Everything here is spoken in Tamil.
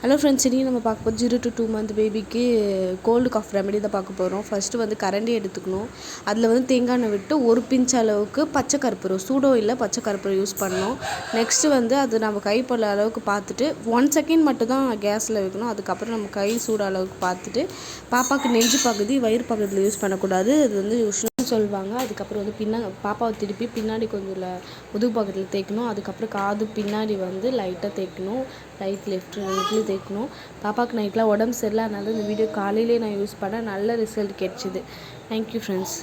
ஹலோ ஃப்ரெண்ட்ஸ், இன்றைக்கி நம்ம பார்க்க போகிறோம் 0 to 2 month பேபிக்கு கோல்டு காஃப் ரெமெடி தான் பார்க்க போகிறோம். ஃபஸ்ட்டு வந்து கரண்டி எடுத்துக்கணும். அதில் வந்து தேங்காய் எண்ணெய் விட்டு ஒரு பிஞ்ச் அளவுக்கு பச்சை கற்பூரம், சூடோ இல்லை பச்சை கற்பூரம் யூஸ் பண்ணணும். நெக்ஸ்ட்டு வந்து அது நம்ம கைப்பட அளவுக்கு பார்த்துட்டு 1 செகண்ட் மட்டும் தான் கேஸில் வைக்கணும். அதுக்கப்புறம் நம்ம கை சூட அளவுக்கு பார்த்துட்டு, பாப்பாவுக்கு நெஞ்சு பகுதி வயிறு பகுதியில் யூஸ் பண்ணக்கூடாது. அது வந்து சொல்லுவாங்க. அதுக்கப்புறம் வந்து பாப்பாவை திருப்பி பின்னாடி கொஞ்சம் முதுகு பக்கத்தில் தேய்க்கணும். அதுக்கப்புறம் காது பின்னாடி வந்து லைட்டாக தேய்க்கணும். ரைட் லெஃப்ட் ரெண்டுலேயும் தேய்க்கணும். பாப்பாவுக்கு நைட்லாம் உடம்பு சரியில்லை, அதனால இந்த வீடியோ காலையிலே நான் யூஸ் பண்ணேன். நல்ல ரிசல்ட் கிடைச்சிது. Thank you friends.